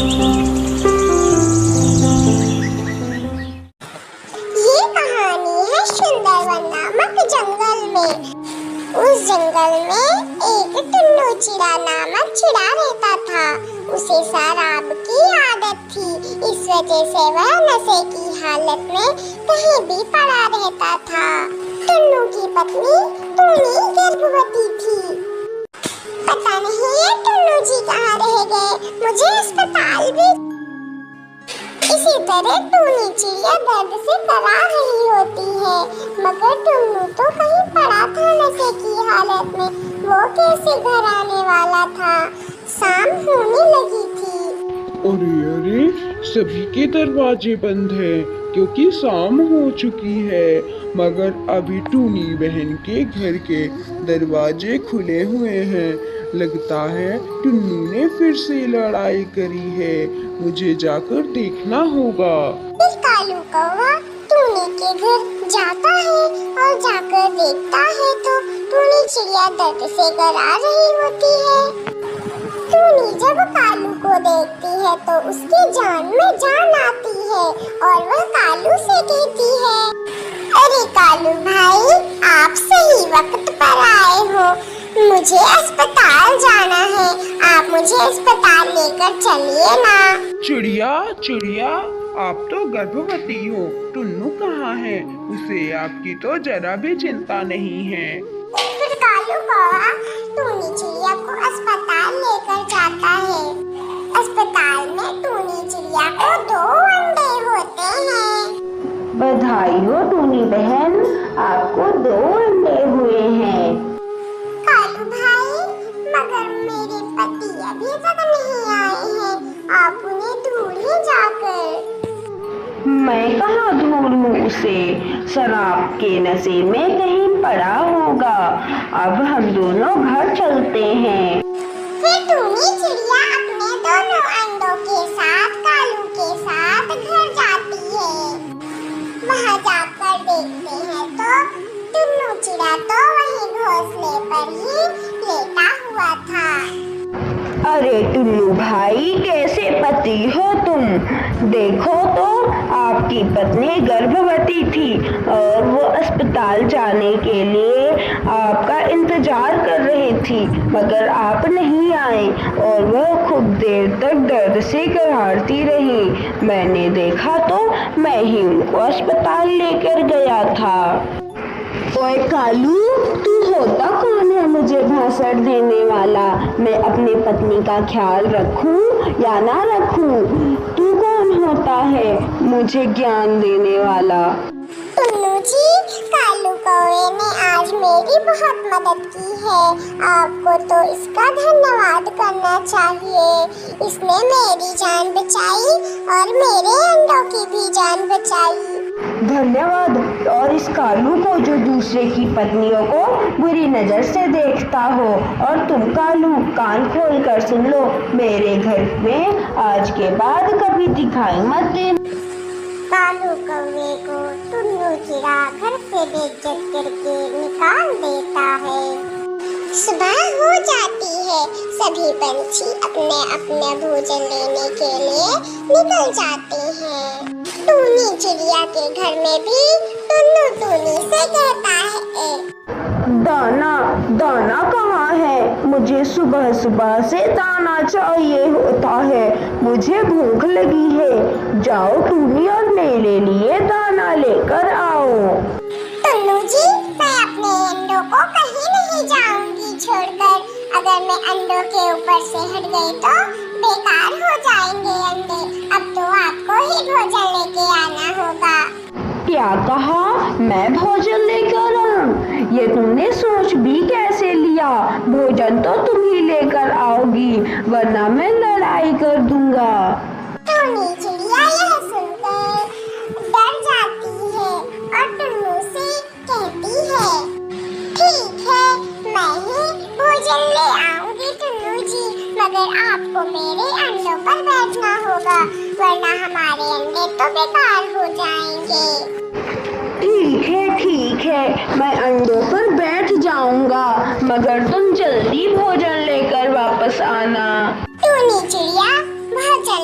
ये कहानी है सुंदरवन नामक जंगल में। उस जंगल में एक टुन्नू चिड़ा नामक चिड़ा रहता था। उसे शराब की आदत थी, इस वजह से वह नशे की हालत में कहीं भी पड़ा रहता था। टुन्नू की पत्नी टूनी गर्भवती थी। पता नहीं ये टुन्नू जी कहाँ रह गए, मुझे अस्पताल भी। इसी तरह टूनी चिड़िया दर्द से करा रही होती है, मगर टुन्नू तो कहीं पड़ा था नशे की हालत में। वो कैसे घर आने वाला था? शाम होने लगी थी। अरे अरे, सभी के दरवाजे बंद हैं क्योंकि शाम हो चुकी है, मगर अभी टूनी बहन के घर के दरवाजे खुले हुए हैं। लगता है टुन्नू ने फिर से लड़ाई करी है, मुझे जाकर देखना होगा। फिर कालू कौवा टूनी के घर जाता है और जाकर देखता है तो टूनी चिड़िया दर्द से करा रही होती है। टूनी जब कालू को देखती है तो उसकी जान में जान आती है और वह कालू से कहती है, अरे कालू भाई, आप सही वक्त पर आए हो। मुझे अस्पताल जाना है, आप मुझे अस्पताल लेकर चलिए ना। चिड़िया चिड़िया, आप तो गर्भवती हो, टुन्नू कहाँ है? उसे आपकी तो जरा भी चिंता नहीं है। फिर कालू कौवा टूनी चिड़िया को अस्पताल लेकर जाता है। अस्पताल में टूनी चिड़िया को 2 अंडे होते हैं। बधाई हो टूनी बहन, आपको 2 अंडे हुए हैं। कालू भाई, मगर मेरे पति अभी तक नहीं आए हैं, आप उन्हें ढूंढिए जाकर। मैं कहाँ ढूंढूं उसे, शराब के नशे में कहीं पड़ा होगा। अब हम दोनों घर चलते हैं। फिर टूनी चिड़िया अपने दोनों अंडों के साथ कालू के साथ घर जाती है। वहाँ जाकर देखते हैं तो टुन्नू चिड़ा तो वहीं घोंसले पर ही लेटा हुआ था। अरे टुल्लू भाई, कैसे पति हो तुम? देखो तो, आपकी पत्नी गर्भवती थी और वो अस्पताल जाने के लिए आपका इंतजार कर रही थी, मगर आप नहीं आए और वह खूब देर तक दर्द से कराहती रही। मैंने देखा तो मैं ही उनको अस्पताल लेकर गया था। ओए कालू, तू होता कौन है मुझे भाषण देने वाला? मैं अपनी पत्नी का ख्याल रखूं या ना रखूं? तू कौन होता है मुझे ज्ञान देने वाला? टुन्नू जी, कालू कौवे ने आज मेरी बहुत मदद की है, आपको तो इसका धन्यवाद करना चाहिए। इसने मेरी जान बचाई और मेरे अंडों की भी जान बचाई। धन्यवाद। और इस कालू को जो दूसरे की पत्नियों को बुरी नजर से देखता हो, और तुम कालू कान खोल कर सुन लो, मेरे घर में आज के बाद कभी दिखाई मत देना। कालू कौवे को टुन्नू चिड़ा घर से बेइज्जत करके निकाल देता है। सुबह हो जाती है, सभी पंछी अपने अपने भोजन लेने के लिए निकल जाते हैं। टूनी चिड़िया के घर में भी टुन्नू टूनी से कहता है, दाना दाना कहाँ है? मुझे सुबह सुबह से दाना चाहिए होता है, मुझे भूख लगी है। जाओ टूनी और मेरे लिए दाना लेकर आओ। टुन्नू जी, मैं अपने अंडों को कहीं नहीं जाऊंगी छोड़कर। अगर मैं अंडों के ऊपर से हट गई तो बेकार हो जाएंगे अंडे। अब तो आपको ही भोजन लेके आना होगा। क्या कहा? मैं भोजन लेकर आऊं? ये तुमने सोच भी कैसे लिया? भोजन तो तुम ही लेकर आओगी, वरना मैं लड़ाई कर दूंगा। टूनी चिड़िया यह सुनकर डर जाती है और टुन्नू से कहती है, ठीक है, मैं ही भोजन ले आऊंगी टुन्नू जी, मगर आपको मेरे अंडों पर बैठना होगा, वरना हमारे अंडे तो बेकार हो जाएंगे। ठीक है, मैं अंडों पर बैठ जाऊंगा, मगर तुम जल्दी भोजन लेकर वापस आना। टूनी चिड़िया भोजन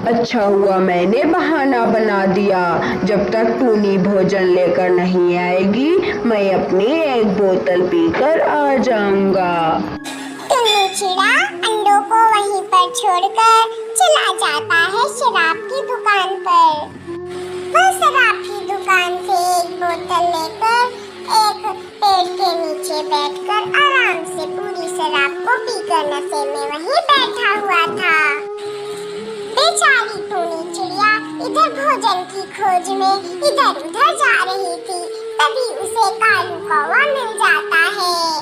अच्छा हुआ मैंने बहाना बना दिया। जब तक टूनी भोजन लेकर नहीं आएगी मैं अपनी एक बोतल पीकर आ जाऊंगा। टुन्नू चिड़ा अंडों को वहीं पर छोड़कर चला जाता है शराब की दुकान पर। वह शराब की दुकान से एक बोतल लेकर एक पेड़ के नीचे बैठकर आराम से पूरी शराब को पीकर नशे में वहीं बैठा हुआ था। बेचारी टूनी चिड़िया इधर भोजन की खोज में इधर उधर जा रही थी, तभी उसे कालू कौवा मिल जाता है।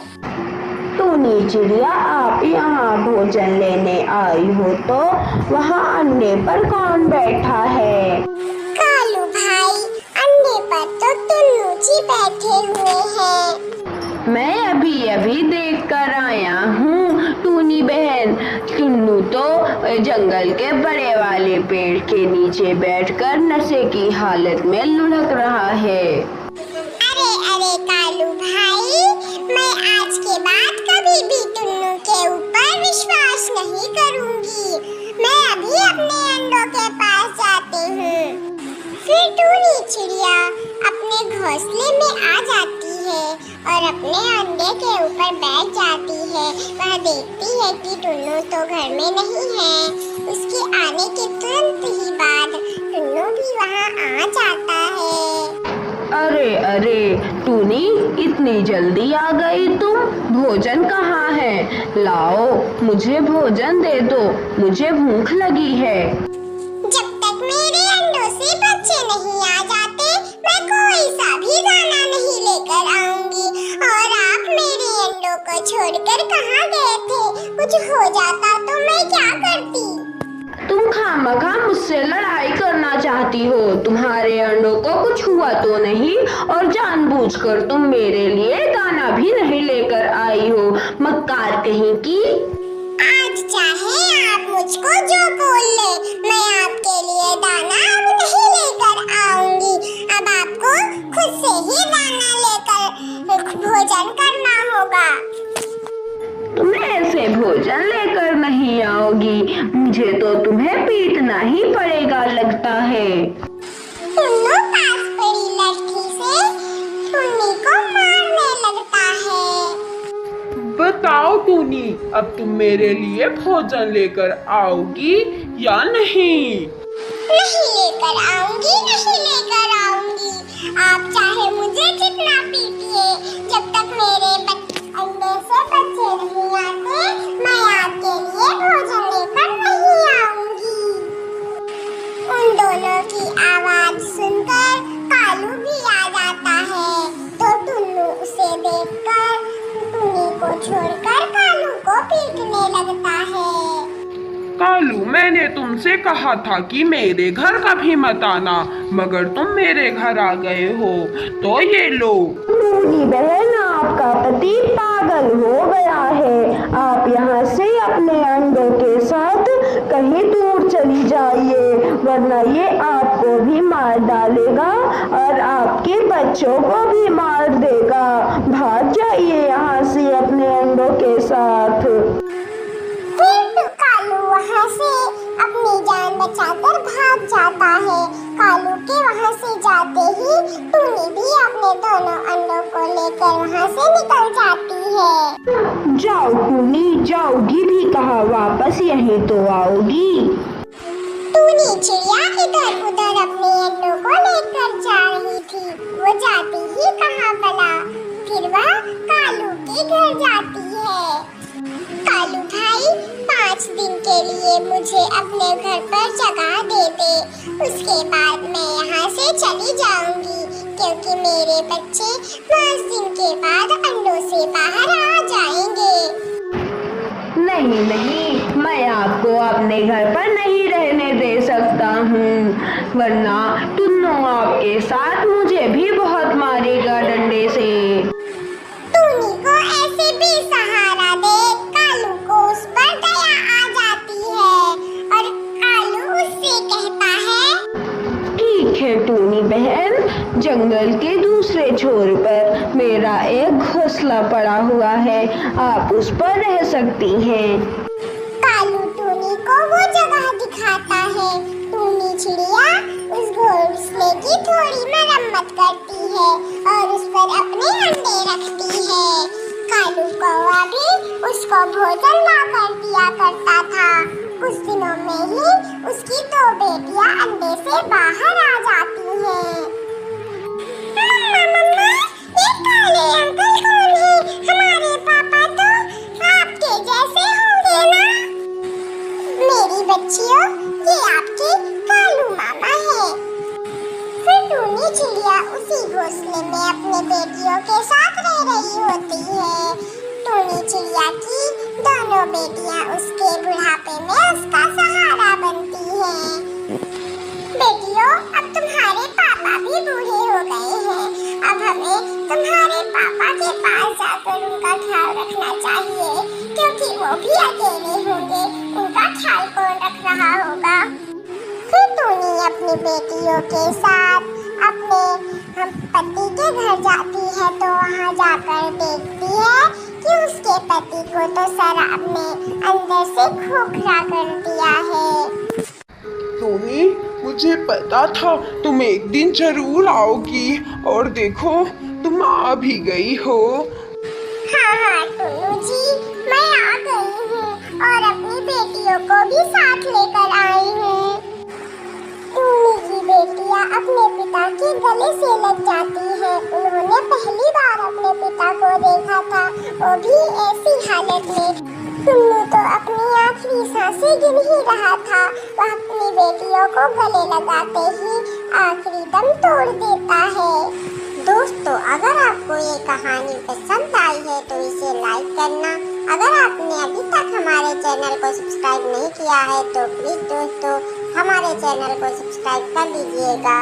टूनी चिड़िया, आप यहाँ भोजन लेने आई हो तो वहाँ अंडे पर कौन बैठा है? कालू भाई, अंडे पर तो टुन्नू जी बैठे हुए हैं। मैं अभी अभी देख कर आया हूँ टूनी बहन, टुन्नू तो जंगल के बड़े वाले पेड़ के नीचे बैठकर नशे की हालत में लुढ़क रहा है। अरे अरे कालू भाई, मैं आज के बाद कभी भी टुन्नू के ऊपर विश्वास नहीं करूँगी। मैं अभी अपने अंडों के पास जाती हूँ। फिर टूनी चिड़िया अपने घोंसले में आ जाती है और अपने अंडे के ऊपर बैठ जाती है। वह देखती है कि टुन्नू तो घर में नहीं है। उसके आने के तुरंत ही बाद टुन्नू भी वहाँ आ जाता है। अरे अरे टूनी, इतनी जल्दी आ गई तुम? भोजन कहाँ है? लाओ मुझे भोजन दे दो, मुझे भूख लगी है। जब तक मेरे अंडों से बच्चे नहीं आ जाते मैं कोई सा भी दाना नहीं लेकर आऊंगी। और आप मेरे अंडों को छोड़कर कहाँ गए थे? कुछ हो जाता तो मैं क्या करती? तुम खामखा मुझसे लड़ाई करना चाहती हो। तुम्हारे अंडों को कुछ हुआ तो नहीं और जानबूझकर तुम मेरे लिए दाना भी नहीं लेकर आई हो, मक्कार कहीं की। आज चाहे आप मुझको जो बोल ले, मैं आपके लिए दाना अब नहीं लेकर आऊंगी। अब आपको खुद से ही दाना लेकर भोजन करना होगा। तुम ऐसे भोजन लेकर नहीं आओगी, मुझे तो तुम्हें पीटना ही पड़ेगा लगता है। टुन्नू पास पड़ी लट्ठी से टुन्नी को मारने लगता है। बताओ टूनी, अब तुम मेरे लिए भोजन लेकर आओगी या नहीं? नहीं लेकर आऊंगी, नहीं लेकर आऊंगी। आप चाहे मुझे कितना पीटिए, जब तक मेरे अंडे से बच्चे नहीं आते मैं आपके लिए भोजन लेकर नहीं आऊंगी। उन दोनों की आवाज सुनकर कालू भी आ जाता है, तो टुन्नू उसे देखकर टुन्नी को छोड़कर कालू को पीटने लगता है। कालू, मैंने तुमसे कहा था कि मेरे घर कभी मत आना, मगर तुम मेरे घर आ गए हो, तो ये लो। टूनी बहन, आपका पति पागल हो गया है। आप यहाँ से अपने अंडों के साथ कहीं दूर चली जाइए, वरना ये आपको भी मार डालेगा और आपके बच्चों को भी मार देगा। भाग जाइए यहाँ से अपने अंडों के साथ। फिर कालू वहाँ से अपनी जान बचाकर भाग जाता है। कालू के वहाँ से जाते ही टूनी भी अपने दोनों अंडों को लेकर वहाँ से निकल जाती है। जाओ टूनी, जाओगी भी कहाँ? वापस यहीं तो आओगी। टूनी चिड़िया इधर उधर अपने अंडों को लेकर जा रही थी। वो जाती ही कहाँ भला? फिर वह कालू के घर जाती है। कालू भाई, 5 दिन के लिए मुझे अपने घर पर जगह दे दे, उसके बाद मैं यहाँ से चली जाऊंगी, क्योंकि मेरे बच्चे 5 दिन के बाद अंडों से बाहर आ जाएंगे। नहीं नहीं, मैं आपको अपने घर पर नहीं रहने दे सकता हूँ, वरना टुन्नू आपके साथ मुझे भी बहुत मारेगा डंडे से। टूनी को ऐसे बेसहारा देख कालू को उस पर दया आ जाती है और कालू उससे कहता है, ठीक है टूनी बहन, जंगल के दूसरे छोर पर मेरा एक घोंसला पड़ा हुआ है, आप उस पर रह सकती हैं। कालू टूनी को वो जगह दिखाता है अंडा कर दिया करता था। कुछ दिनों में ही उसकी 2 बेटियां अंडे से बाहर आ जाती हैं। मम्मा मम्मा, ये काले अंकल कौन है? हमारे पापा तो आपके जैसे होंगे ना? मेरी बच्चियों, ये आपके कालू मामा हैं। फिर टूनी चिड़िया उसी घोंसले में अपने बेटियों के साथ रह रही होती है। टूनी चिड़िया की दोनों बेटियां उसके बुढ़ापे में उसका सहारा बनती हैं। बेटियों, अब तुम्हारे पापा भी बूढ़े हो गए हैं। अब हमें तुम्हारे पापा के पास जाकर उनका ख्याल रखना चाहिए, क्योंकि वो भी अकेले होंगे। उनका ख्याल कौन रख रहा होगा? फिर टूनी अपनी बेटियों के साथ अपने पति के घर जाती है, तो वहाँ जाकर देखती है कि उसके पति को तो शराब ने अंदर से खोखला कर दिया है। टूनी, मुझे पता था तुम एक दिन जरूर आओगी, और देखो तुम आ भी गई हो। हाँ हाँ टुन्नू जी, मैं आ गई हूँ और अपनी बेटियों को भी साथ लेकर आई हूँ। टुन्नी की बेटियाँ अपने पिता के गले से लग जाती हैं। उन्होंने पहली बार अपने पिता को देखा था, वो भी ऐसी हालत में। टुन्नू तो अपनी आखिरी सांसें गिन ही रहा था। वह अपनी बेटियों को गले लगाते ही आखिरी दम तोड़ देता है। दोस्तों, अगर आपको ये कहानी पसंद आई है तो इसे लाइक करना। अगर आपने अभी तक हमारे चैनल को सब्सक्राइब नहीं किया है तो प्लीज दोस्तों हमारे चैनल को सब्सक्राइब कर लीजिएगा।